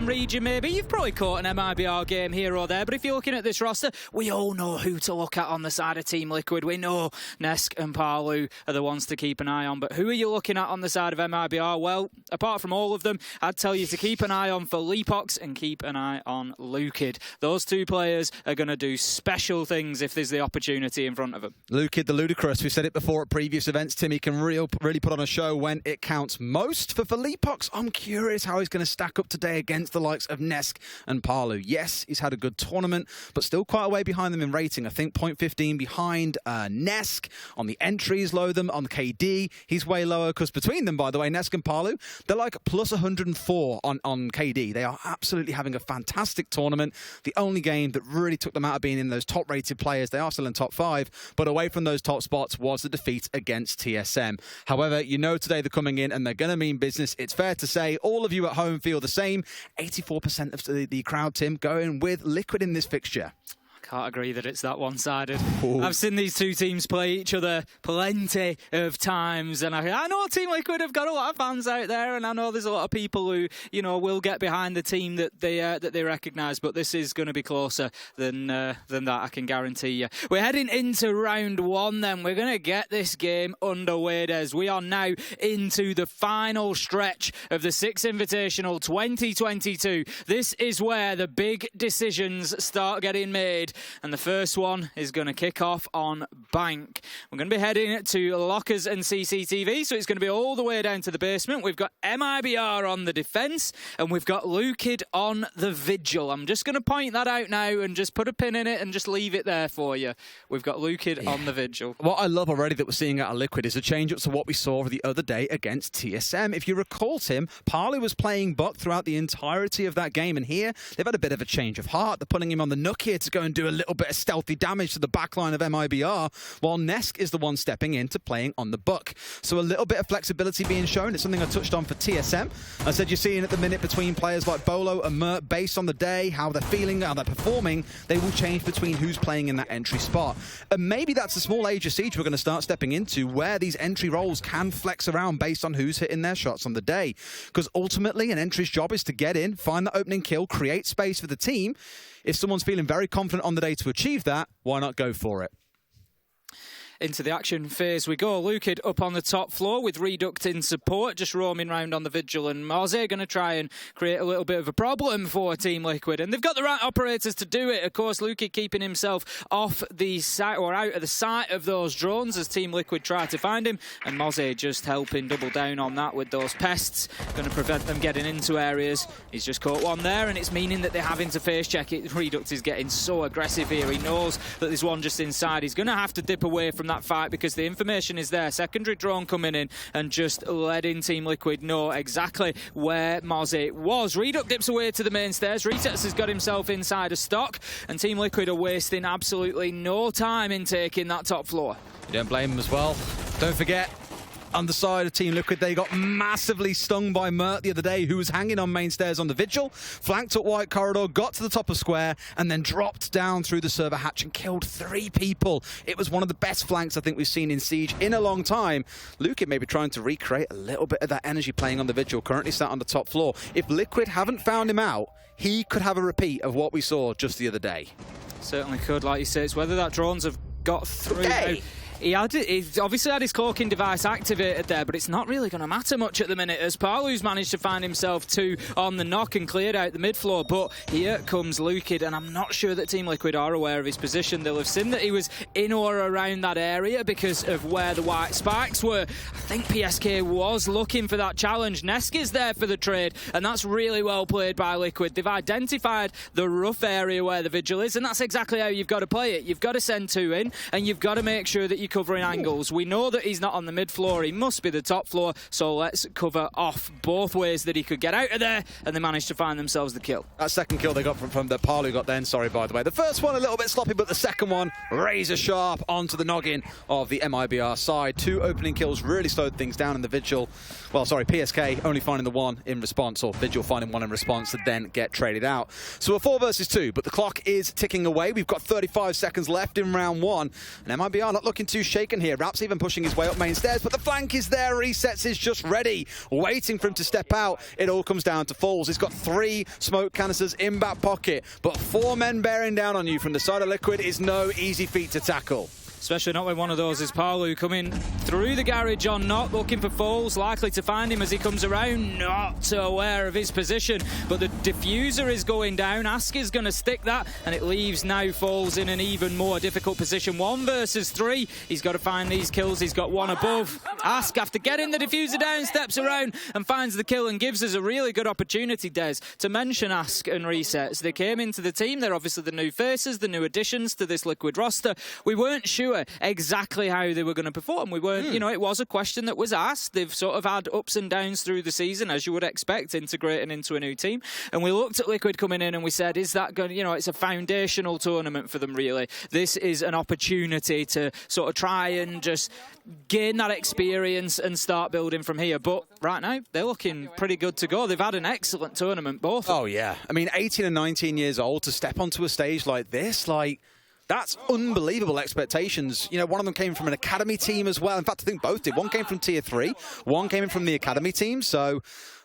Amsterdam region maybe, you've probably caught an MIBR game here or there, but if you're looking at this roster, we all know who to look at on the side of Team Liquid. We know Nesk and Palu are the ones to keep an eye on, but who are you looking at on the side of MIBR? Well, apart from all of them, I'd tell you to keep an eye on Felipox and keep an eye on Lukid. Those two players are going to do special things if there's the opportunity in front of them. Lukid, the ludicrous. We've said it before at previous events. Tim, he can really put on a show when it counts most. For Felipox, I'm curious how he's going to stack up today against the likes of Nesk and Palu. Yes, he's had a good tournament, but still quite a way behind them in rating. I think 0.15 behind Nesk. On the entries, low them. On KD, he's way lower, because between them, by the way, Nesk and Palu, they're like plus 104 on KD. They are absolutely having a fantastic tournament. The only game that really took them out of being in those top-rated players, they are still in top 5, but away from those top spots was the defeat against TSM. However, you know today they're coming in and they're going to mean business. It's fair to say all of you at home feel the same. 84% of the crowd, Tim, going with Liquid in this fixture. Can't agree that it's that one-sided. I've seen these two teams play each other plenty of times, and I know Team Liquid have got a lot of fans out there, and I know there's a lot of people who, you know, will get behind the team that they recognise. But this is going to be closer than that, I can guarantee you. We're heading into round 1. Then we're going to get this game underway. As we are now into the final stretch of the Six Invitational 2022. This is where the big decisions start getting made. And the first one is going to kick off on Bank. We're going to be heading to lockers and CCTV, so it's going to be all the way down to the basement. We've got MIBR on the defence, and we've got Lukid on the Vigil. I'm just going to point that out now and just put a pin in it and just leave it there for you. We've got Lukid on the Vigil. What I love already that we're seeing out of Liquid is a change up to what we saw the other day against TSM. If you recall, Tim, Parley was playing Buck throughout the entirety of that game, and here they've had a bit of a change of heart. They're putting him on the Nook here to go and do a little bit of stealthy damage to the backline of MIBR, while Nesk is the one stepping into playing on the Buck. So a little bit of flexibility being shown. It's something I touched on for TSM. I said you're seeing at the minute between players like Bolo and Mert, based on the day, how they're feeling, how they're performing, they will change between who's playing in that entry spot. And maybe that's the small age of Siege we're going to start stepping into, where these entry roles can flex around based on who's hitting their shots on the day. Because ultimately, an entry's job is to get in, find the opening kill, create space for the team. If someone's feeling very confident on the day to achieve that, why not go for it? Into the action phase we go. Lukid up on the top floor with Reduct in support, just roaming round on the Vigil, and Moze going to try and create a little bit of a problem for Team Liquid, and they've got the right operators to do it. Of course, Lukid keeping himself off the site, or out of the sight of those drones as Team Liquid try to find him, and Moze just helping double down on that with those pests, going to prevent them getting into areas. He's just caught one there, and it's meaning that they're having to face check it. Reduct is getting so aggressive here. He knows that there's one just inside. He's going to have to dip away from that fight because the information is there. Secondary drone coming in and just letting Team Liquid know exactly where Moze was. Reduct dips away to the main stairs. Retex has got himself inside a stock, and Team Liquid are wasting absolutely no time in taking that top floor. You don't blame them as well. Don't forget, on the side of Team Liquid, they got massively stung by Mert the other day, who was hanging on main stairs on the Vigil, flanked up White Corridor, got to the top of Square, and then dropped down through the server hatch and killed 3 people. It was one of the best flanks I think we've seen in Siege in a long time. Lukid may be trying to recreate a little bit of that energy playing on the Vigil, currently sat on the top floor. If Liquid haven't found him out, he could have a repeat of what we saw just the other day. Certainly could, like you say. It's whether that drones have got through. He obviously had his cloaking device activated there, but it's not really going to matter much at the minute, as Palu's managed to find himself 2 on the knock and cleared out the mid-floor. But here comes Lukid, and I'm not sure that Team Liquid are aware of his position. They'll have seen that he was in or around that area because of where the white spikes were. I think PSK was looking for that challenge. Nesk is there for the trade, and that's really well played by Liquid. They've identified the rough area where the Vigil is, and that's exactly how you've got to play it. You've got to send 2 in, and you've got to make sure that you covering angles. We know that he's not on the mid floor, he must be the top floor, so let's cover off both ways that he could get out of there, and they managed to find themselves the kill. That second kill they got from the Palu got then, sorry by the way. The first one a little bit sloppy, but the second one razor sharp onto the noggin of the MIBR side. 2 opening kills really slowed things down in the Vigil. Well, sorry, PSK only finding the 1 in response, or Vigil finding 1 in response to then get traded out. So a 4 versus 2, but the clock is ticking away. We've got 35 seconds left in round 1, and MIBR not looking too loose shaken here. Raps even pushing his way up main stairs, but the flank is there. Resets is just ready, waiting for him to step out. It all comes down to Falls. He's got 3 smoke canisters in back pocket, but 4 men bearing down on you from the side of Liquid is no easy feat to tackle. Especially not when one of those is Palu coming through the garage on Not, looking for Falls, likely to find him as he comes around, not aware of his position. But the diffuser is going down, Ask is going to stick that, and it leaves now Falls in an even more difficult position. 1 versus 3, he's got to find these kills, he's got 1 above. Ask, after getting the diffuser down, steps around and finds the kill and gives us a really good opportunity, Des, to mention Ask and Resets. They came into the team, they're obviously the new faces, the new additions to this Liquid roster. We weren't sure exactly how they were going to perform. We weren't, you know, it was a question that was asked. They've sort of had ups and downs through the season, as you would expect, integrating into a new team. And we looked at Liquid coming in and we said, is that going to, you know, it's a foundational tournament for them, really. This is an opportunity to sort of try and just gain that experience and start building from here. But right now, they're looking pretty good to go. They've had an excellent tournament, both. Oh, yeah. I mean, 18 and 19 years old to step onto a stage like this, like, that's unbelievable expectations. You know, one of them came from an academy team as well. In fact, I think both did. One came from Tier 3, one came in from the academy team. So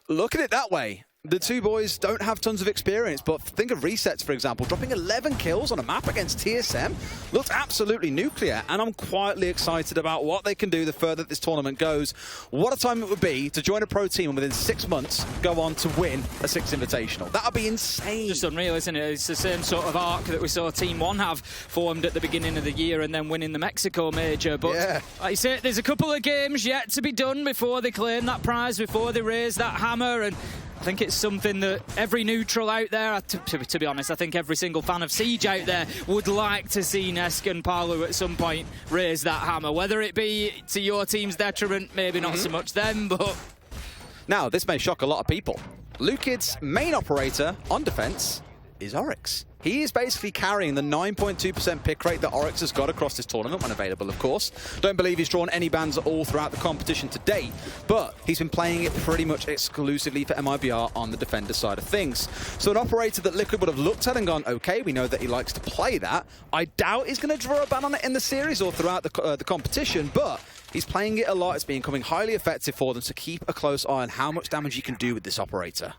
look at it that way. The 2 boys don't have tons of experience, but think of Resets, for example, dropping 11 kills on a map against TSM. Looked absolutely nuclear, and I'm quietly excited about what they can do the further this tournament goes. What a time it would be to join a pro team and within 6 months go on to win a 6 Invitational. That would be insane. Just unreal, isn't it? It's the same sort of arc that we saw Team 1 have formed at the beginning of the year and then winning the Mexico Major. But yeah, like you say, there's a couple of games yet to be done before they claim that prize, before they raise that hammer, and I think it's something that every neutral out there, to be honest, I think every single fan of Siege out there would like to see Nesk and Palu at some point raise that hammer. Whether it be to your team's detriment, maybe not so much them, but... Now, this may shock a lot of people. Lucid's main operator on defense is Oryx. He is basically carrying the 9.2% pick rate that Oryx has got across this tournament, when available, of course. Don't believe he's drawn any bans at all throughout the competition to date, but he's been playing it pretty much exclusively for MIBR on the defender side of things. So an operator that Liquid would have looked at and gone, okay, we know that he likes to play that. I doubt he's going to draw a ban on it in the series or throughout the competition, but he's playing it a lot. It's becoming highly effective for them, so keep a close eye on how much damage you can do with this operator.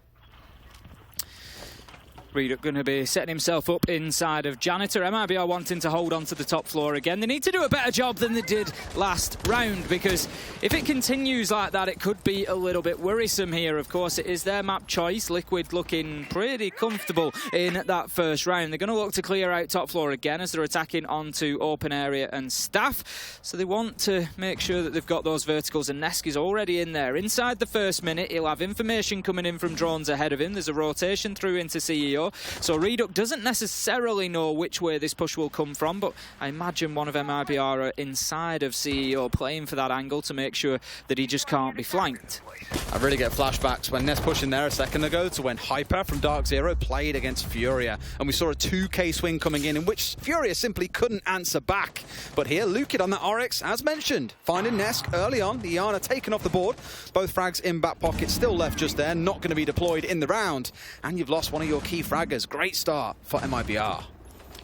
Reduc going to be setting himself up inside of Janitor. MIBR wanting to hold on to the top floor again. They need to do a better job than they did last round, because if it continues like that, it could be a little bit worrisome here. Of course, it is their map choice. Liquid looking pretty comfortable in that first round. They're going to look to clear out top floor again as they're attacking onto open area and staff. So they want to make sure that they've got those verticals, and Nesk is already in there. Inside the first minute, he'll have information coming in from drones ahead of him. There's a rotation through into CEO. So Reduc doesn't necessarily know which way this push will come from, but I imagine one of MIBR are inside of CEO playing for that angle to make sure that he just can't be flanked. I really get flashbacks when Ness pushed in there a second ago to when Hyper from Dark Zero played against Furia, and we saw a 2k swing coming in which Furia simply couldn't answer back. But here, Lucid on that Oryx, as mentioned, finding Nesk early on. The Iana taken off the board. Both frags in back pocket, still left just there, not going to be deployed in the round. And you've lost one of your key fraggers. Great start for MIBR.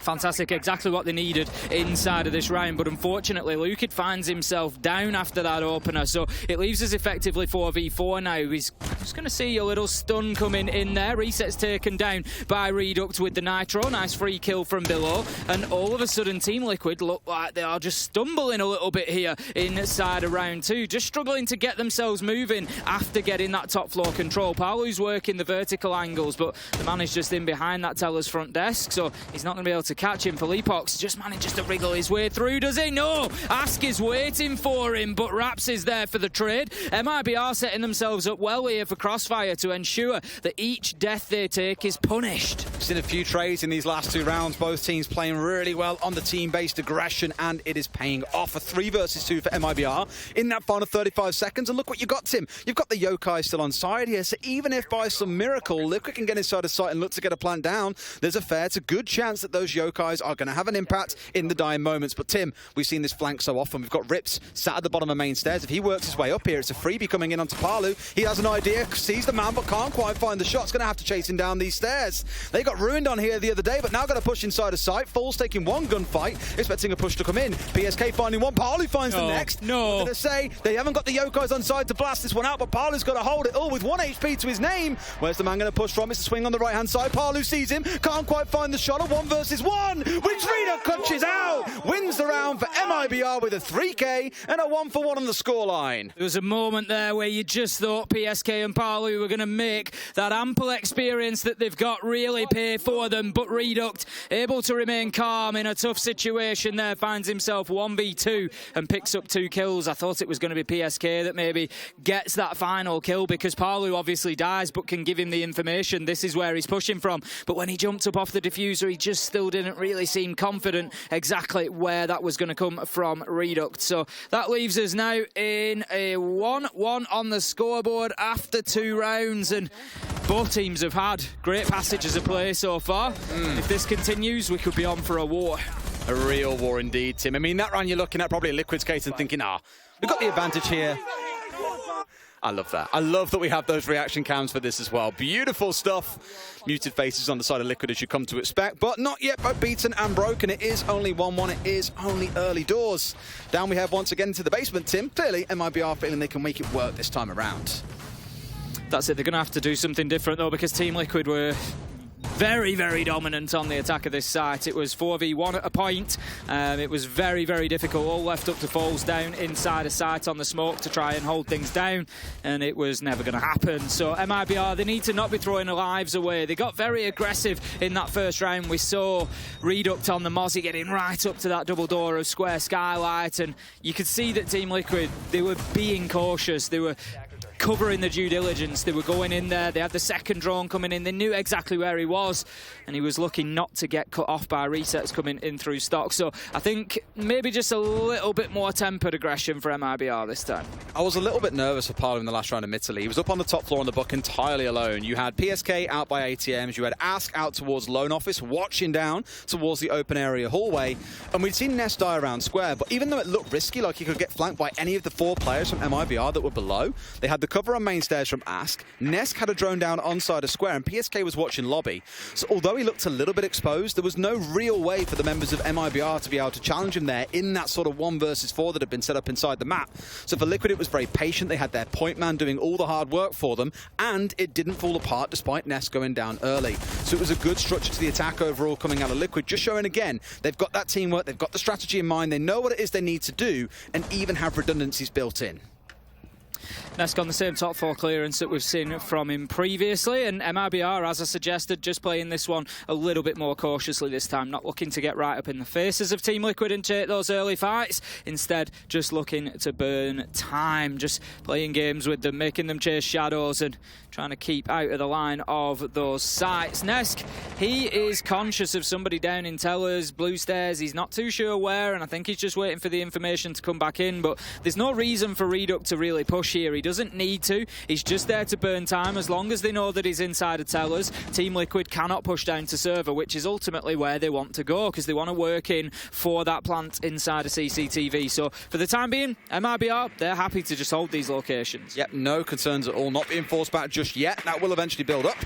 Fantastic, exactly what they needed inside of this round, but unfortunately Lucid finds himself down after that opener, so it leaves us effectively 4v4 now. He's just going to see a little stun coming in there. Reset's taken down by Reduc with the Nitro. Nice free kill from below, and all of a sudden Team Liquid look like they are just stumbling a little bit here inside of round 2, just struggling to get themselves moving after getting that top floor control. Palu's working the vertical angles, but the man is just in behind that teller's front desk, so he's not going to be able to catch him. Felipox just manages to wriggle his way through, does he? No! Ask is waiting for him, but Raps is there for the trade. MIBR setting themselves up well here for Crossfire to ensure that each death they take is punished. We've seen a few trades in these last 2 rounds, both teams playing really well on the team-based aggression, and it is paying off. A 3 versus 2 for MIBR in that final 35 seconds, and look what you got, Tim. You've got the Yokai still on side here, so even if by some miracle Liquid can get inside of sight and look to get a plant down, there's a fair to good chance that those Yokais are going to have an impact in the dying moments. But Tim, we've seen this flank so often. We've got Rips sat at the bottom of main stairs. If he works his way up here, it's a freebie coming in onto Palu. He has an idea. here, sees the man but can't quite find the shot. It's going to have to chase him down these stairs. They got ruined on here the other day, but now got to push inside of sight. Fool's taking one gunfight, expecting a push to come in. PSK finding one, Parley finds the next. No. I'm going to say they haven't got the Yokais on side to blast this one out, but Parley's got to hold it all with 1 HP to his name. Where's the man going to push from? It's a swing on the right-hand side. Parley sees him, can't quite find the shot. A 1 versus 1, which Rita clutches out. Wins the round for MIBR with a 3K and a 1-for-1 on the scoreline. There was a moment there where you just thought PSK and Parley were going to make that ample experience that they've got really pay for them, but Reduct able to remain calm in a tough situation there, finds himself 1v2 and picks up 2 kills. I thought it was going to be PSK that maybe gets that final kill, because Parley obviously dies but can give him the information. This is where he's pushing from. But when he jumped up off the diffuser, he just still didn't really seem confident exactly where that was going to come from Reduct. So that leaves us now in a 1-1 on the scoreboard after 2 rounds, and both teams have had great passages of play so far. If this continues, we could be on for a war. A real war indeed, Tim. I mean, that round you're looking at probably Liquid's case and thinking, we've got the advantage here. I love that. I love that we have those reaction cams for this as well. Beautiful stuff. Muted faces on the side of Liquid as you come to expect, but not yet both beaten and broken. It is only 1-1. It is only early doors. Down we head once again into the basement, Tim. Clearly, MIBR feeling they can make it work this time around. That's it. They're going to have to do something different, though, because Team Liquid were very, very dominant on the attack of this site. It was 4v1 at a point. It was very, very difficult. All left up to Falls down inside a site on the smoke to try and hold things down, and it was never going to happen. So MIBR, they need to not be throwing their lives away. They got very aggressive in that first round. We saw Reduct on the Mozzie getting right up to that double door of Square Skylight, and you could see that Team Liquid, they were being cautious. They were covering the due diligence. They were going in there. They had the second drone coming in. They knew exactly where he was, and he was looking not to get cut off by resets coming in through stock. So I think maybe just a little bit more tempered aggression for MIBR this time. I was a little bit nervous for Parley in the last round, admittedly. He was up on the top floor on the book entirely alone. You had PSK out by ATMs. You had Ask out towards Loan Office, watching down towards the open area hallway. And we'd seen Ness die around Square, but even though it looked risky, like he could get flanked by any of the 4 players from MIBR that were below, they had the cover on main stairs from Ask. Nesk had a drone down on side of Square, and PSK was watching lobby. So although he looked a little bit exposed, there was no real way for the members of MIBR to be able to challenge him there in that sort of 1 versus 4 that had been set up inside the map. So for Liquid, it was very patient. They had their point man doing all the hard work for them, and it didn't fall apart despite Nesk going down early. So it was a good structure to the attack overall coming out of Liquid, just showing again, they've got that teamwork, they've got the strategy in mind, they know what it is they need to do, and even have redundancies built in. Nesk on the same top 4 clearance that we've seen from him previously, and MIBR, as I suggested, just playing this one a little bit more cautiously this time, not looking to get right up in the faces of Team Liquid and take those early fights, instead just looking to burn time, just playing games with them, making them chase shadows and trying to keep out of the line of those sites. Nesk, he is conscious of somebody down in Tellers, blue stairs, he's not too sure where, and I think he's just waiting for the information to come back in, but there's no reason for Reduct to really push here. He doesn't need to. He's just there to burn time. As long as they know that he's inside of Tellers, Team Liquid cannot push down to server, which is ultimately where they want to go, because they want to work in for that plant inside of CCTV. So for the time being, MIBR, they're happy to just hold these locations. Yep, no concerns at all. Not being forced back just yet. That will eventually build up.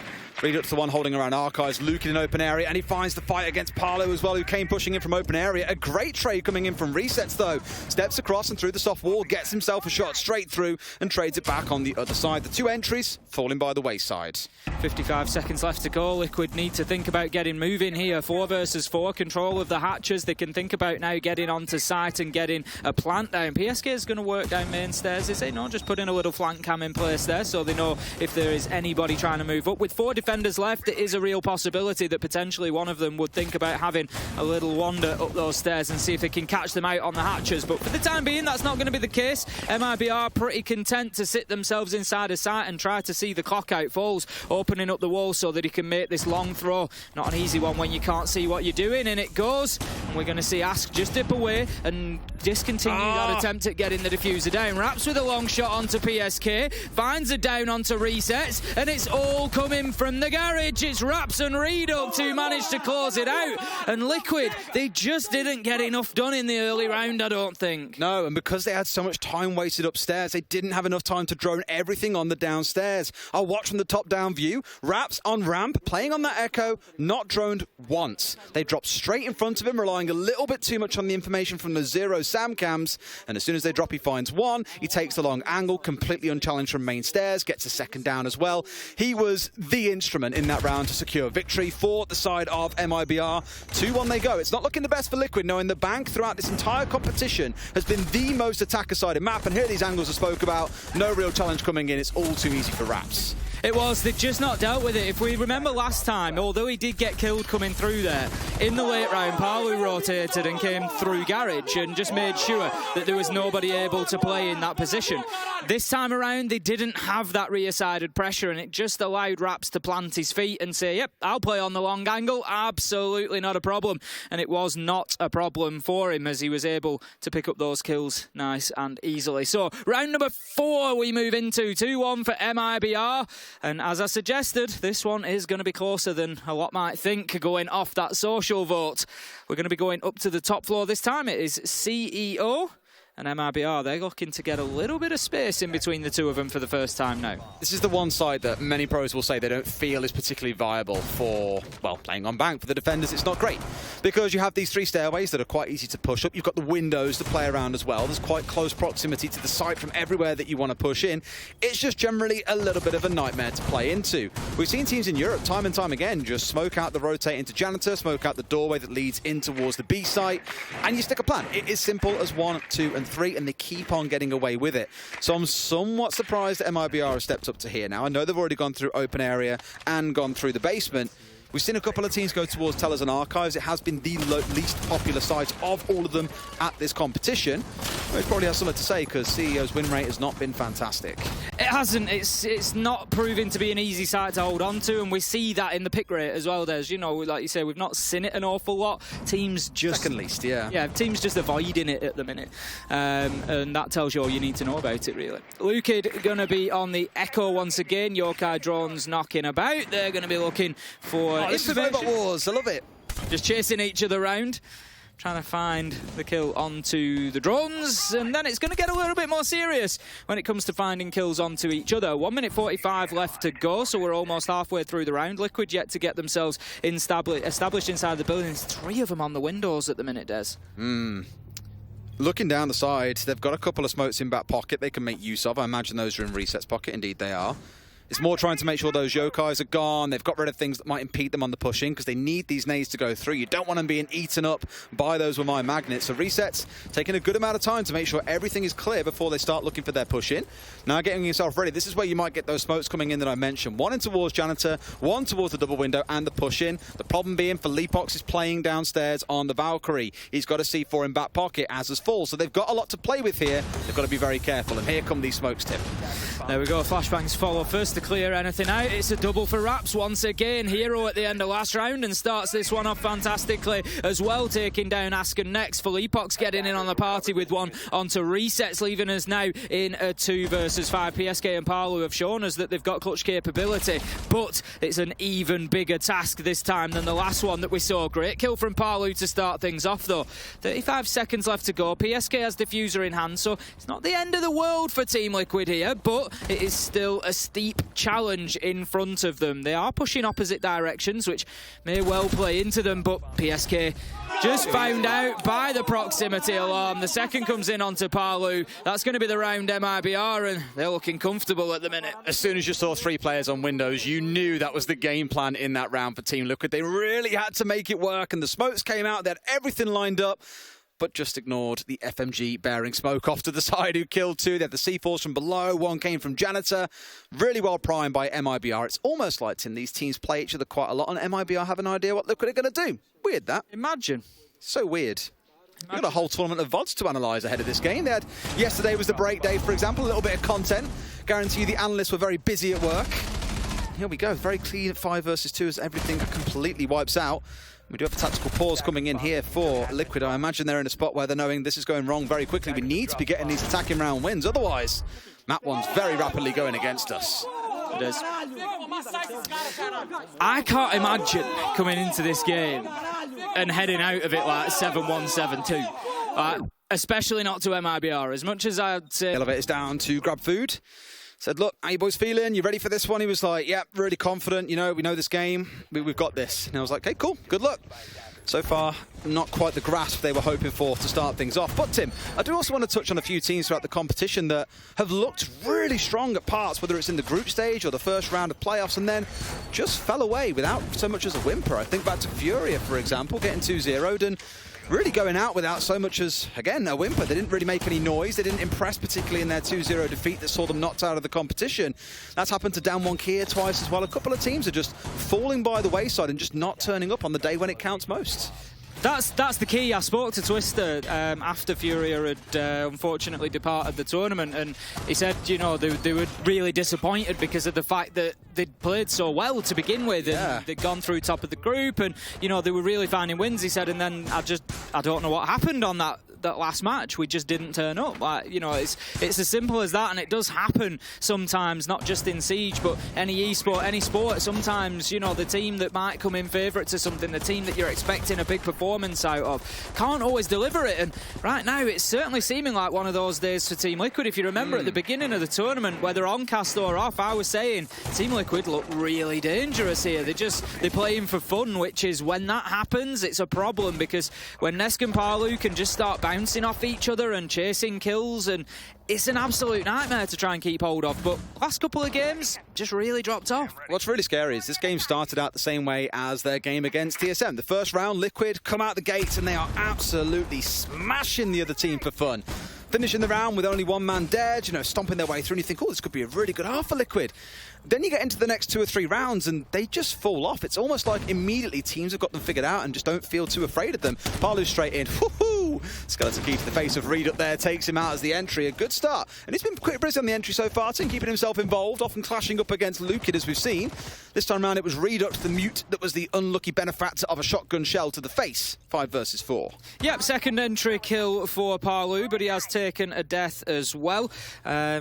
Reduct's the one holding around Archives, Luke in an open area, and he finds the fight against Parlo as well, who came pushing in from open area. A great trade coming in from Resets, though. Steps across and through the soft wall, gets himself a shot straight through, and trades it back on the other side. The 2 entries falling by the wayside. 55 seconds left to go. Liquid need to think about getting moving here. 4 versus 4, control of the hatches. They can think about now getting onto site and getting a plant down. PSK is going to work down main stairs. They say, no, just put in a little flank cam in place there so they know if there is anybody trying to move up. With 4 defenders left, it is a real possibility that potentially one of them would think about having a little wander up those stairs and see if they can catch them out on the hatches. But for the time being, that's not going to be the case. MIBR pretty content to sit themselves inside a site and try to see the clock out. Falls opening up the wall so that he can make this long throw. Not an easy one when you can't see what you're doing, and it goes. And we're going to see Ask just dip away and discontinue that attempt at getting the diffuser down. Wraps with a long shot onto PSK, finds a down onto Resets, and it's all coming from in the garage. It's Raps and Reduct who managed to close it out. And Liquid, they just didn't get enough done in the early round, I don't think. No, and because they had so much time wasted upstairs, they didn't have enough time to drone everything on the downstairs. I'll watch from the top-down view. Raps on ramp, playing on that Echo, not droned once. They dropped straight in front of him, relying a little bit too much on the information from the Zero Sam cams. And as soon as they drop, he finds one. He takes the long angle, completely unchallenged from main stairs, gets a second down as well. He was the instrument in that round to secure victory for the side of MIBR. 2-1 they go. It's not looking the best for Liquid, knowing the Bank throughout this entire competition has been the most attacker-sided map. And here are these angles I spoke about. No real challenge coming in. It's all too easy for Raps. It was. They've just not dealt with it. If we remember last time, although he did get killed coming through there, in the late round, Palu rotated and came through garage and just made sure that there was nobody able to play in that position. This time around, they didn't have that rear-sided pressure, and it just allowed Raps to plant his feet and say, yep, I'll play on the long angle. Absolutely not a problem. And it was not a problem for him as he was able to pick up those kills nice and easily. So, round number 4 we move into. 2-1 for MIBR. And as I suggested, this one is going to be closer than a lot might think going off that social vote. We're going to be going up to the top floor this time. It is CEO and MIBR. They're looking to get a little bit of space in between the two of them for the first time now. This is the one side that many pros will say they don't feel is particularly viable for, well, playing on Bank. For the defenders, it's not great because you have these 3 stairways that are quite easy to push up. You've got the windows to play around as well. There's quite close proximity to the site from everywhere that you want to push in. It's just generally a little bit of a nightmare to play into. We've seen teams in Europe time and time again just smoke out the rotate into Janitor, smoke out the doorway that leads in towards the B site, and you stick a plan. It is simple as 1, 2, and 3, and they keep on getting away with it. So I'm somewhat surprised that MIBR has stepped up to here now. I know they've already gone through open area and gone through the basement. We've seen a couple of teams go towards Tellers and Archives. It has been the least popular site of all of them at this competition. Which probably has something to say because CEO's win rate has not been fantastic. It hasn't. It's not proving to be an easy site to hold on to, and we see that in the pick rate as well. There's, you know, like you say, we've not seen it an awful lot. Teams just... Second least, yeah. Yeah, teams just avoiding it at the minute. And that tells you all you need to know about it, really. Lukid going to be on the Echo once again. Yokai drones knocking about. They're going to be looking for... Oh, this is Robot Wars. I love it. Just chasing each other around, trying to find the kill onto the drones, and then it's going to get a little bit more serious when it comes to finding kills onto each other. 1 minute 45 left to go, so we're almost halfway through the round. Liquid yet to get themselves established inside the building. There's 3 of them on the windows at the minute, Des. Looking down the side, they've got a couple of smokes in back pocket they can make use of. I imagine those are in Reset's pocket. Indeed, they are. It's more trying to make sure those Yokais are gone. They've got rid of things that might impede them on the pushing because they need these nades to go through. You don't want them being eaten up by those with my magnets. So Reset's taking a good amount of time to make sure everything is clear before they start looking for their push in. Now getting yourself ready. This is where you might get those smokes coming in that I mentioned. 1 in towards Janitor, 1 towards the double window and the push in. The problem being for Leapox is playing downstairs on the Valkyrie. He's got a C4 in back pocket, as has Full. So they've got a lot to play with here. They've got to be very careful. And here come these smokes, Tim. There we go. Flashbangs follow first to clear anything out. It's a double for Raps once again. Hero at the end of last round and starts this one off fantastically as well, taking down Asken next. Felipox getting in on the party with one onto Resets, leaving us now in a 2 versus 5. PSK and Palu have shown us that they've got clutch capability, but it's an even bigger task this time than the last one that we saw. Great kill from Palu to start things off though. 35 seconds left to go. PSK has diffuser in hand, so it's not the end of the world for Team Liquid here, but it is still a steep challenge in front of them. They are pushing opposite directions, which may well play into them, but PSK just found out by the proximity alarm. The second comes in onto Palu. That's going to be the round MIBR, and they're looking comfortable at the minute. As soon as you saw 3 players on windows, you knew that was the game plan in that round for Team Liquid. They really had to make it work, and the smokes came out. They had everything lined up, but just ignored the FMG bearing smoke off to the side who killed 2. They had the C4s from below. 1 came from Janitor. Really well primed by MIBR. It's almost like, Tim, these teams play each other quite a lot, and MIBR have an idea what Liquid are going to do. Weird, that. Imagine. So weird. We've got a whole tournament of VODs to analyse ahead of this game. They had, yesterday was the break day, for example, a little bit of content. Guarantee you the analysts were very busy at work. Here we go. Very clean 5 versus 2 as everything completely wipes out. We do have a tactical pause coming in here for Liquid. I imagine they're in a spot where they're knowing this is going wrong very quickly. We need to be getting these attacking round wins. Otherwise, Map 1's very rapidly going against us. It is. I can't imagine coming into this game and heading out of it like 7-1, 7-2. Especially not to MIBR. As much as I'd say... Elevator's down to grab food. Said, look, how you boys feeling? You ready for this one? He was like, yeah, really confident. You know, we know this game. We've got this. And I was like, okay, cool. Good luck. So far, not quite the grasp they were hoping for to start things off. But, Tim, I do also want to touch on a few teams throughout the competition that have looked really strong at parts, whether it's in the group stage or the first round of playoffs, and then just fell away without so much as a whimper. I think back to Furia, for example, getting 2-0'd and really going out without so much as, again, a whimper. They didn't really make any noise. They didn't impress, particularly in their 2-0 defeat that saw them knocked out of the competition. That's happened to Down1 Kia twice as well. A couple of teams are just falling by the wayside and just not turning up on the day when it counts most. That's the key. I spoke to Twister after Furia had unfortunately departed the tournament, and he said, you know, they were really disappointed because of the fact that they'd played so well to begin with, and they'd gone through top of the group, and you know they were really finding wins. He said, and then I don't know what happened on that last match. We just didn't turn up. Like, you know, it's as simple as that, and it does happen sometimes, not just in Siege, but any esport, any sport. Sometimes, you know, the team that might come in favourite to something, the team that you're expecting a big performance out of, can't always deliver it. And right now, it's certainly seeming like one of those days for Team Liquid. If you remember at the beginning of the tournament, whether on cast or off, I was saying Team Liquid look really dangerous here. They're playing for fun, which is when that happens, it's a problem, because when Nesk and Palu can just start bouncing off each other and chasing kills, and it's an absolute nightmare to try and keep hold of. But last couple of games just really dropped off. What's really scary is this game started out the same way as their game against TSM. The first round, Liquid come out the gates and they are absolutely smashing the other team for fun. Finishing the round with only one man dead, you know, stomping their way through, and you think, oh, this could be a really good half for Liquid. Then you get into the next 2 or 3 rounds and they just fall off. It's almost like immediately teams have got them figured out and just don't feel too afraid of them. Palu straight in. Woohoo! Skeleton key to the face of Reed up there, takes him out as the entry. A good start. And he's been quite busy on the entry so far, Tim, keeping himself involved, often clashing up against Lukid, as we've seen. This time around, it was Reed up to the mute that was the unlucky benefactor of a shotgun shell to the face. 5 versus 4. Yep, second entry kill for Palu, but he has taken a death as well.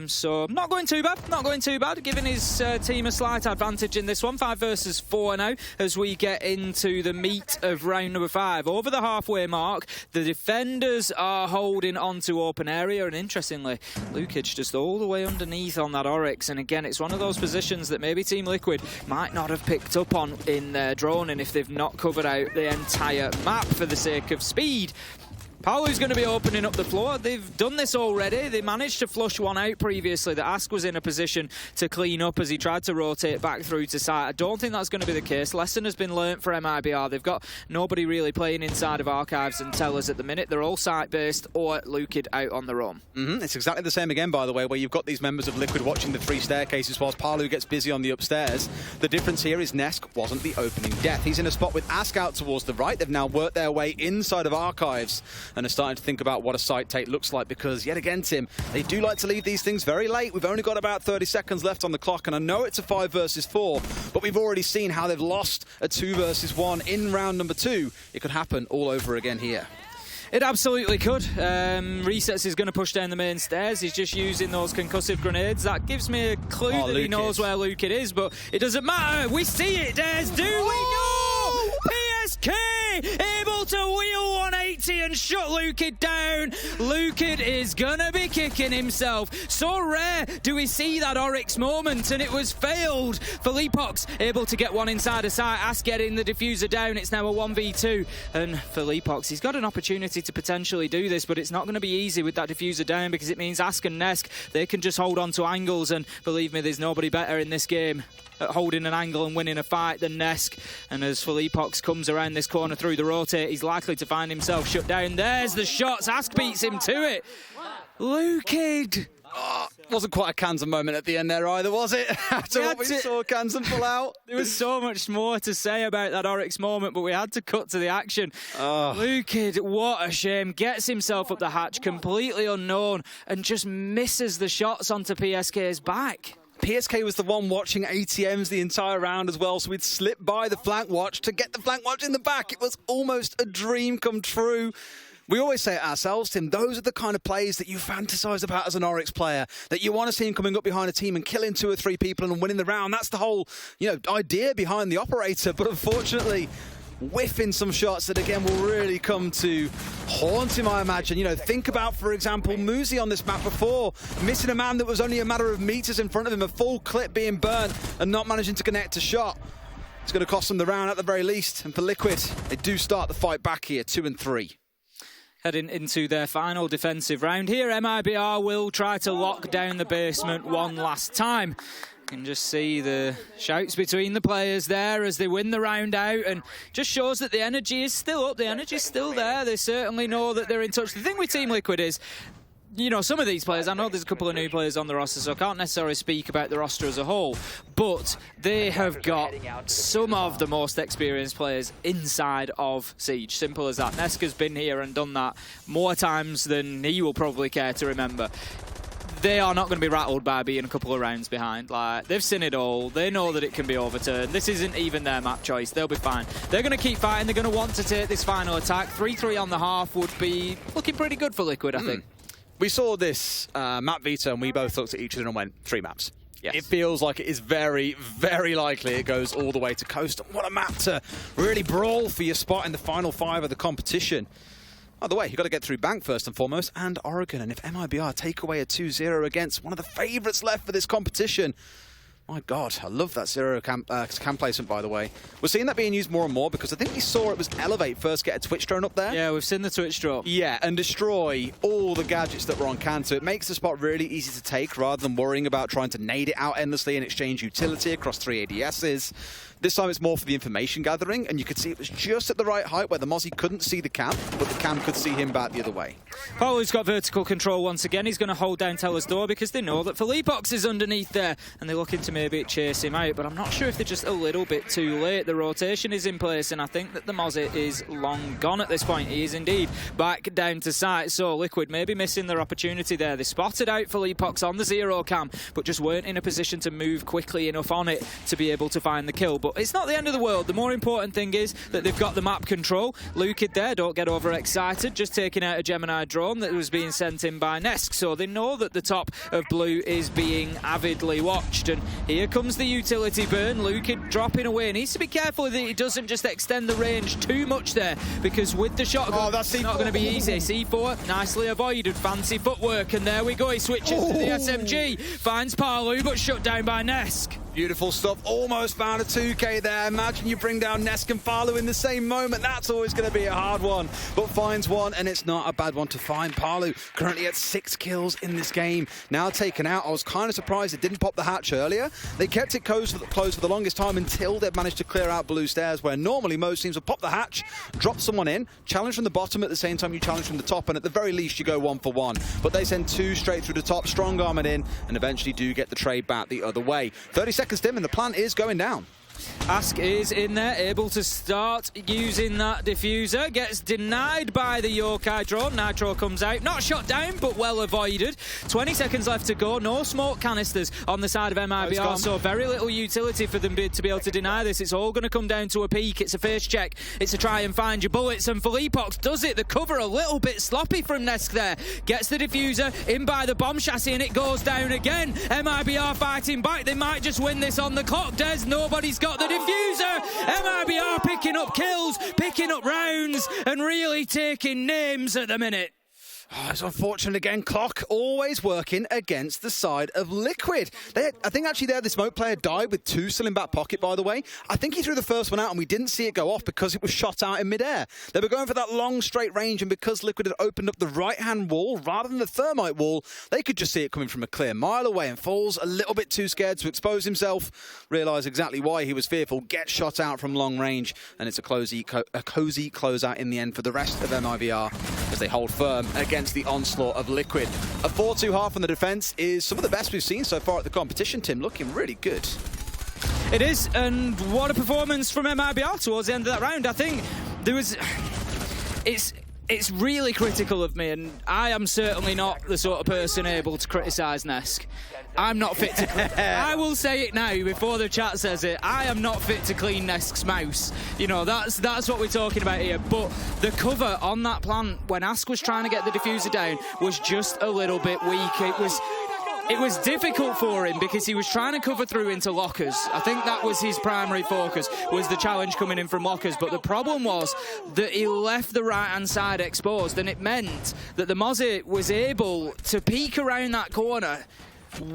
So not going too bad, not going too bad, giving his team a slight advantage in this one. 5 versus 4 now as we get into the meat of round number 5. Over the halfway mark, the defenders are holding onto open area, and interestingly, Lukic just all the way underneath on that Oryx. And again, it's one of those positions that maybe Team Liquid might not have picked up on in their drone, and if they've not covered out the entire map for the sake of speed. Palu's going to be opening up the floor. They've done this already. They managed to flush one out previously. The Ask was in a position to clean up as he tried to rotate back through to site. I don't think that's going to be the case. Lesson has been learnt for MIBR. They've got nobody really playing inside of Archives and Tellers at the minute. They're all site-based or Lukid out on their own. It's exactly the same again, by the way, where you've got these members of Liquid watching the 3 staircases whilst Palu gets busy on the upstairs. The difference here is Nesk wasn't the opening death. He's in a spot with Ask out towards the right. They've now worked their way inside of Archives and are starting to think about what a site take looks like, because yet again, Tim, they do like to leave these things very late. We've only got about 30 seconds left on the clock, and I know it's a 5 versus 4, but we've already seen how they've lost a 2 versus 1 in round number 2. It could happen all over again here. It absolutely could. Resets is going to push down the main stairs. He's just using those concussive grenades. That gives me a clue that he knows where Lukid is, but it doesn't matter. We see it, Dares. Do we know? PSK able to wheel 180 and shut Lukid down. Lukid is going to be kicking himself. So rare do we see that Oryx moment, and it was failed. Philippox able to get one inside a sight. Ask getting the diffuser down. It's now a 1v2, and Philippox, he's got an opportunity to potentially do this, but it's not going to be easy with that diffuser down, because it means Ask and Nesk, they can just hold on to angles, and believe me, there's nobody better in this game at holding an angle and winning a fight than Nesk. And as Philippox comes around this corner through the rotate, he's likely to find himself shut down. There's the shots. Ask beats him to it. Lukid. Oh, wasn't quite a Kansan moment at the end there either, was it? After what we saw Kansan pull out. There was so much more to say about that Oryx moment, but we had to cut to the action. Lukid, what a shame. Gets himself up the hatch, completely unknown, and just misses the shots onto PSK's back. PSK was the one watching ATMs the entire round as well, so we'd slip by the flank watch to get the flank watch in the back. It was almost a dream come true. We always say it ourselves, Tim, those are the kind of plays that you fantasize about as an Oryx player, that you want to see him coming up behind a team and killing 2 or 3 people and winning the round. That's the whole, idea behind the operator. But unfortunately, whiffing some shots that, again, will really come to haunt him, I imagine. Think about, for example, Muzi on this map before, missing a man that was only a matter of meters in front of him, a full clip being burnt and not managing to connect a shot. It's going to cost them the round at the very least. And for Liquid, they do start the fight back here, 2-3. Heading into their final defensive round here, MIBR will try to lock down the basement one last time. You can just see the shouts between the players there as they win the round out, and just shows that the energy is still up, the energy is still there. They certainly know that they're in touch. The thing with Team Liquid is, some of these players, I know there's a couple of new players on the roster, so I can't necessarily speak about the roster as a whole, but they have got some of the most experienced players inside of Siege. Simple as that. Neska's been here and done that more times than he will probably care to remember. They are not going to be rattled by being a couple of rounds behind. They've seen it all. They know that it can be overturned. This isn't even their map choice. They'll be fine. They're going to keep fighting. They're going to want to take this final attack. 3-3 on the half would be looking pretty good for Liquid, I think. We saw this map veto, and we both looked at each other and went, 3 maps. Yes. It feels like it is very, very likely it goes all the way to Coast. And what a map to really brawl for your spot in the final 5 of the competition. By the way, you've got to get through Bank first and foremost, and Oregon. And if MIBR take away a 2-0 against one of the favourites left for this competition, my God, I love that 0 cam placement, by the way. We're seeing that being used more and more because I think we saw it was Elevate first get a Twitch drone up there. Yeah, we've seen the Twitch drop. Yeah, and destroy all the gadgets that were on can. So it makes the spot really easy to take rather than worrying about trying to nade it out endlessly and exchange utility across 3 ADSs. This time it's more for the information gathering, and you could see it was just at the right height where the Mozzie couldn't see the cam, but the cam could see him back the other way. Paulu's got vertical control once again. He's going to hold down Teller's door because they know that Philippox is underneath there, and they're looking to maybe chase him out, but I'm not sure if they're just a little bit too late. The rotation is in place, and I think that the Mozzie is long gone at this point. He is indeed back down to sight, so Liquid maybe missing their opportunity there. They spotted out Philippox on the 0 cam, but just weren't in a position to move quickly enough on it to be able to find the kill. But it's not the end of the world. The more important thing is that they've got the map control. Lukid there, don't get overexcited, just taking out a Gemini drone that was being sent in by Nesk, so they know that the top of blue is being avidly watched. And here comes the utility burn. Lukid dropping away. Needs to be careful that he doesn't just extend the range too much there, because with the shotgun, that's not going to be easy. C4 nicely avoided, fancy footwork, and there we go. He switches to the SMG, finds Palu, but shut down by Nesk. Beautiful stuff. Almost found a 2K there. Imagine you bring down Nesk and Palu in the same moment. That's always going to be a hard one, but finds one, and it's not a bad one to find. Palu currently at 6 kills in this game. Now taken out. I was kind of surprised it didn't pop the hatch earlier. They kept it closed for the longest time until they'd managed to clear out blue stairs, where normally most teams would pop the hatch, drop someone in, challenge from the bottom at the same time you challenge from the top, and at the very least you go 1 for 1. But they send 2 straight through the top, strong arm it in, and eventually do get the trade back the other way. 30 seconds dim, and the plant is going down. Ask is in there, able to start using that diffuser. Gets denied by the Yokai drone. Nitro comes out. Not shot down, but well avoided. 20 seconds left to go. No smoke canisters on the side of MIBR, so very little utility for them to be able to deny this. It's all going to come down to a peek. It's a face check. It's a try and find your bullets, and Philippox does it. The cover a little bit sloppy from Nesk there. Gets the diffuser in by the bomb chassis, and it goes down again. MIBR fighting back. They might just win this on the clock. Des, nobody's got the diffuser. MIBR picking up kills, picking up rounds, and really taking names at the minute. Oh, it's unfortunate again. Clock always working against the side of Liquid. I think actually there the smoke player died with 2 still in back pocket, by the way. I think he threw the first one out and we didn't see it go off because it was shot out in midair. They were going for that long straight range, and because Liquid had opened up the right-hand wall rather than the thermite wall, they could just see it coming from a clear mile away, and Falls a little bit too scared to expose himself. Realise exactly why he was fearful, gets shot out from long range, and it's a cozy closeout in the end for the rest of MIBR as they hold firm against the onslaught of Liquid. A 4-2 half on the defense is some of the best we've seen so far at the competition, Tim. Looking really good. It is, and what a performance from MIBR towards the end of that round. I think there was... It's really critical of me, and I am certainly not the sort of person able to criticise Nesk. I'm not fit to... I will say it now before the chat says it. I am not fit to clean Nesk's mouse. You know, that's what we're talking about here. But the cover on that plant, when Ask was trying to get the diffuser down, was just a little bit weak. It was difficult for him because he was trying to cover through into lockers. I think that was his primary focus, was the challenge coming in from lockers. But the problem was that he left the right-hand side exposed, and it meant that the Mozzie was able to peek around that corner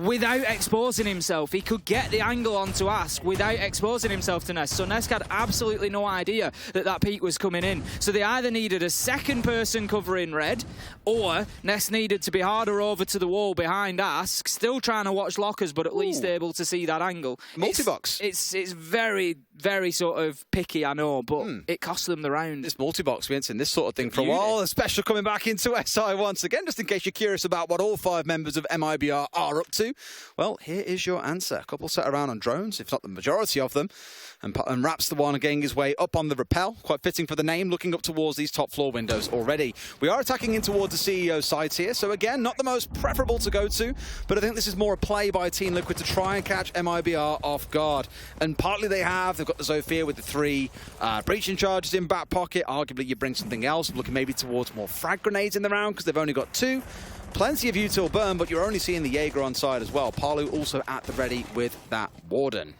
without exposing himself. He could get the angle onto Ask without exposing himself to Nesk. So Nesk had absolutely no idea that that peak was coming in. So they either needed a second person covering red, or Nesk needed to be harder over to the wall behind Ask, still trying to watch lockers, but at least able to see that angle. Multi-box. It's very, very sort of picky, I know, but it cost them the round. This multi-box, we haven't seen this sort of thing for a while. A special coming back into SI once again, just in case you're curious about what all 5 members of MIBR are up to. Well, here is your answer. A couple set around on drones, if not the majority of them. And Raps the one getting his way up on the rappel. Quite fitting for the name, looking up towards these top floor windows already. We are attacking in towards the CEO sides here, so again, not the most preferable to go to, but I think this is more a play by Team Liquid to try and catch MIBR off guard. And partly they've got the Zofia with the 3 breaching charges in back pocket. Arguably you bring something else, looking maybe towards more frag grenades in the round because they've only got 2. Plenty of util burn, but you're only seeing the Jaeger on side as well. Palu also at the ready with that Warden.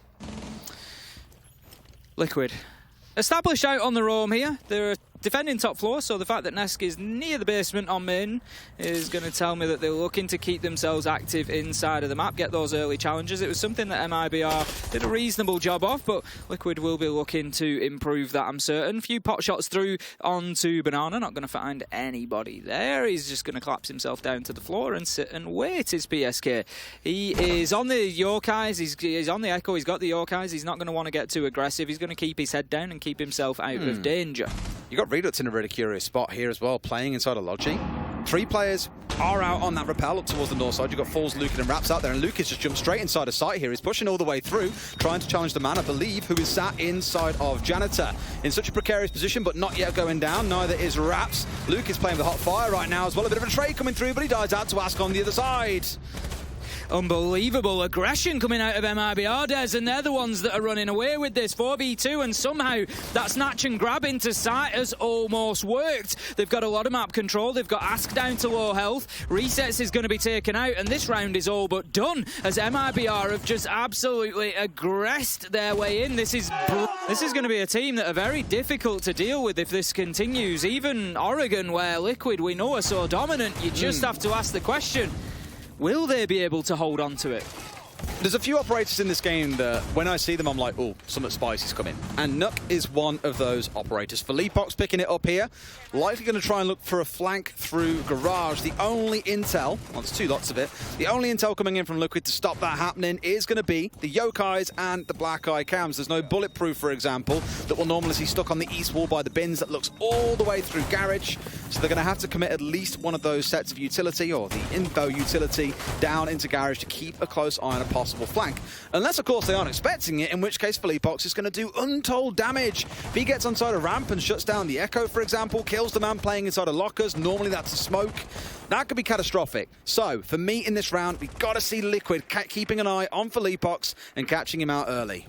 Liquid. Established out on the roam here. They're defending top floor, so the fact that Nesk is near the basement on main is going to tell me that they're looking to keep themselves active inside of the map, get those early challenges. It was something that MIBR did a reasonable job of, but Liquid will be looking to improve that, I'm certain. Few pot shots through onto Banana, not going to find anybody there. He's just going to collapse himself down to the floor and sit and wait his PSK. He is on the Yorkais, he's on the Echo, he's got the Yorkais, he's not going to want to get too aggressive, he's going to keep his head down and keep himself out of danger. You got Redux in a really curious spot here as well, playing inside of Logi. 3 players are out on that rappel up towards the north side. You've got Falls, Lucan and Raps out there, and Lucas just jumped straight inside of sight here. He's pushing all the way through, trying to challenge the man, I believe, who is sat inside of Janitor. In such a precarious position, but not yet going down. Neither is Raps. Luke is playing with hot fire right now as well. A bit of a trade coming through, but he dies out to Ask on the other side. Unbelievable aggression coming out of MIBR, Des, and they're the ones that are running away with this 4v2, and somehow that snatch and grab into sight has almost worked. They've got a lot of map control, they've got Ask down to low health, Resets is going to be taken out, and this round is all but done, as MIBR have just absolutely aggressed their way in. This is going to be a team that are very difficult to deal with if this continues. Even Oregon, where Liquid we know are so dominant, you just have to ask the question, will they be able to hold on to it? There's a few operators in this game that, when I see them, I'm like, oh, something spicy's coming. And Nuck is one of those operators. Philippox picking it up here. Likely going to try and look for a flank through Garage. The only intel, well, there's 2 lots of it, the only intel coming in from Liquid to stop that happening is going to be the Yokais and the Black Eye Cams. There's no bulletproof, for example, that will normally see stuck on the east wall by the bins that looks all the way through Garage. So they're going to have to commit at least one of those sets of utility, or the info utility, down into Garage to keep a close eye on a possible flank. Unless, of course, they aren't expecting it, in which case Philippox is going to do untold damage. If he gets onside a ramp and shuts down the Echo, for example, kills the man playing inside of lockers, normally that's a smoke, that could be catastrophic. So, for me in this round, we've got to see Liquid keeping an eye on Philippox and catching him out early.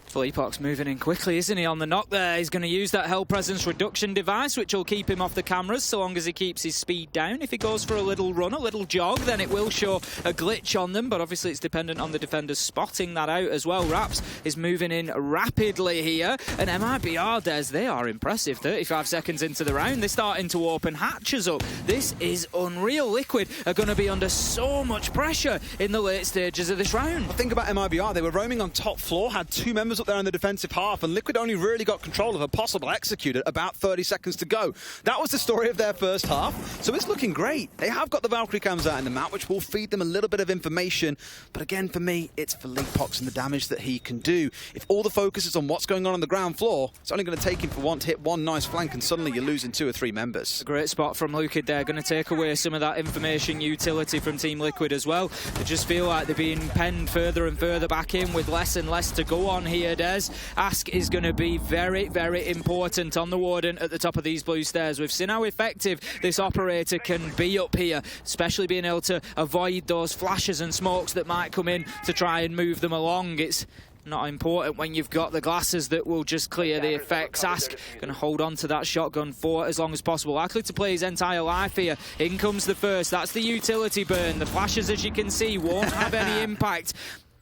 Philippox moving in quickly, isn't he, on the knock there? He's going to use that Hell Presence reduction device, which will keep him off the cameras so long as he keeps his speed down. If he goes for a little run, a little jog, then it will show a glitch on them, but obviously it's dependent on the defenders spotting that out as well. Raps is moving in rapidly here, and MIBR, Des, they are impressive. 35 seconds into the round, they're starting to open hatches up. This is unreal. Liquid are going to be under so much pressure in the late stages of this round. Well, think about MIBR. They were roaming on top floor, had 2 members up there in the defensive half, and Liquid only really got control of a possible execute at about 30 seconds to go. That was the story of their first half, so it's looking great. They have got the Valkyrie cams out in the map, which will feed them a little bit of information, but again, for me, it's Philippox and the damage that he can do. If all the focus is on what's going on the ground floor, it's only going to take him for one to hit one nice flank, and suddenly you're losing 2 or 3 members. A great spot from Liquid there, going to take away some of that information utility from Team Liquid as well. They just feel like they're being penned further and further back in with less and less to go on here. here, Des. Ask is going to be very, very important on the Warden at the top of these blue stairs. We've seen how effective this operator can be up here, especially being able to avoid those flashes and smokes that might come in to try and move them along. It's not important when you've got the glasses that will just clear the effects. Ask going to hold on to that shotgun for as long as possible. Likely to play his entire life here. In comes the first. That's the utility burn. The flashes, as you can see, won't have any impact.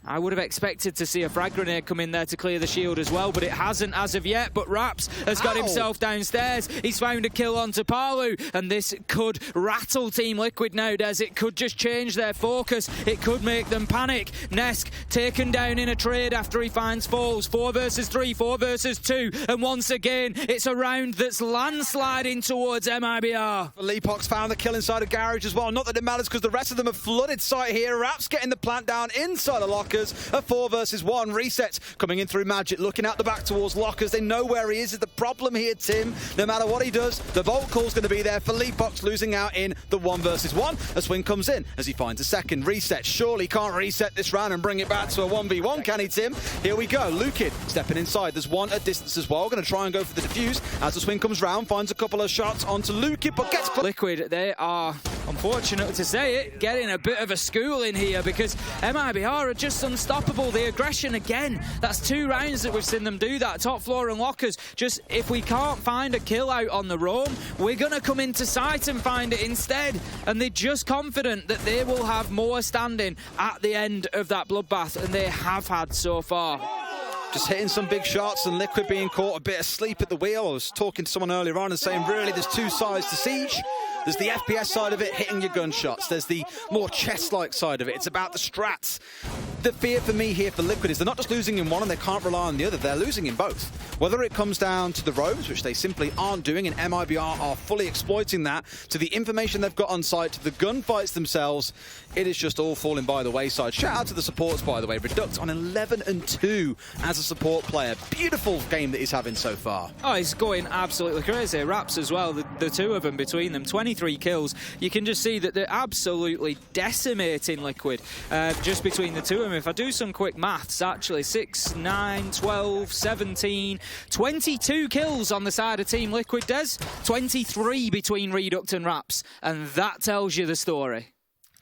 I would have expected to see a frag grenade come in there to clear the shield as well, but it hasn't as of yet. But Raps has got himself downstairs. He's found a kill onto Palu, and this could rattle Team Liquid now, Des. It could just change their focus. It could make them panic. Nesk taken down in a trade after he finds Falls. 4 versus 3, 4 versus 2. And once again, it's a round that's landsliding towards MIBR. Leapox found the kill inside a garage as well. Not that it matters because the rest of them have flooded site here. Raps getting the plant down inside the lockers. A 4 versus 1 reset coming in through Magic, looking out the back towards lockers. They know where he is the problem here, Tim. No matter what he does, the Volt call's going to be there for Leapox, losing out in the 1 versus 1. A swing comes in as he finds a second reset. Surely can't reset this round and bring it back to a 1v1, can he, Tim? Here we go. Lukid stepping inside. There's one at distance as well. Going to try and go for the defuse as the swing comes round. Finds a couple of shots onto Lukid, but gets... Liquid, they are, unfortunate to say it, getting a bit of a schooling here because MIBR are just unstoppable. The aggression again. That's 2 rounds that we've seen them do that. Top floor and lockers. Just if we can't find a kill out on the roam, we're going to come into sight and find it instead. And they're just confident that they will have more standing at the end of that bloodbath, and they have had so far. Just hitting some big shots and Liquid being caught a bit asleep at the wheel. I was talking to someone earlier on and saying, really, there's 2 sides to Siege. There's the FPS side of it, hitting your gunshots. There's the more chess-like side of it. It's about the strats. The fear for me here for Liquid is they're not just losing in one and they can't rely on the other, they're losing in both. Whether it comes down to the roams, which they simply aren't doing, and MIBR are fully exploiting that, to the information they've got on site, to the gunfights themselves, it is just all falling by the wayside. Shout out to the supports, by the way. Reduct on 11-2 as a support player. Beautiful game that he's having so far. Oh, he's going absolutely crazy. Raps as well, the 2 of them between them, 23 kills. You can just see that they're absolutely decimating Liquid just between the 2 of them. If I do some quick maths, actually, 6, 9, 12, 17, 22 kills on the side of Team Liquid, Des. 23 between Reduct and Raps. And that tells you the story.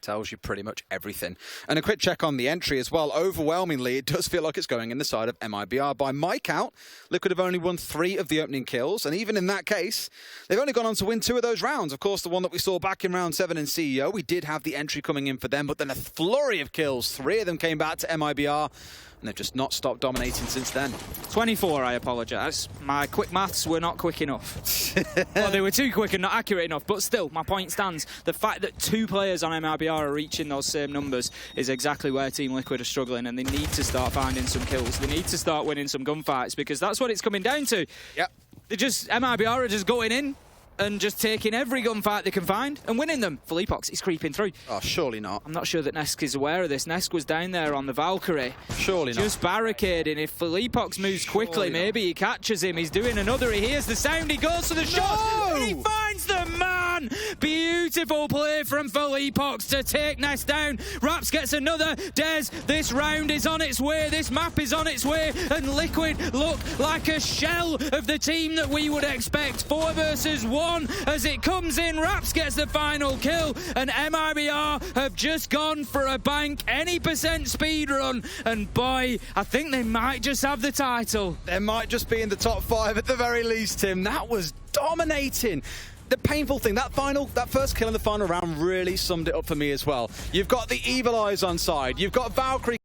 Tells you pretty much everything. And a quick check on the entry as well. Overwhelmingly, it does feel like it's going in the side of MIBR. By my count, Liquid have only won 3 of the opening kills, and even in that case, they've only gone on to win 2 of those rounds. Of course, the one that we saw back in round 7 in CEO, we did have the entry coming in for them, but then a flurry of kills. 3 of them came back to MIBR, and they've just not stopped dominating since then. 24, I apologise. My quick maths were not quick enough. Well, they were too quick and not accurate enough, but still, my point stands. The fact that 2 players on MIBR are reaching those same numbers is exactly where Team Liquid are struggling, and they need to start finding some kills. They need to start winning some gunfights, because that's what it's coming down to. Yep. MIBR are just going in and just taking every gunfight they can find and winning them. Leapox is creeping through. Oh, surely not. I'm not sure that Nesk is aware of this. Nesk was down there on the Valkyrie. Surely not. Just barricading. If Leapox moves quickly, maybe he catches him. He's doing another. He hears the sound. He goes for the shot. And he finds the man. Beautiful play from Leapox to take Nesk down. Raps gets another. Des, this round is on its way. This map is on its way. And Liquid look like a shell of the team that we would expect. 4 versus 1. As it comes in, Raps gets the final kill, and MIBR have just gone for a bank any percent speed run, and boy, I think they might just have the title. They might just be in the top 5 at the very least, Tim. That was dominating. The painful thing, that first kill in the final round really summed it up for me as well. You've got the Evil Eyes on side, you've got Valkyrie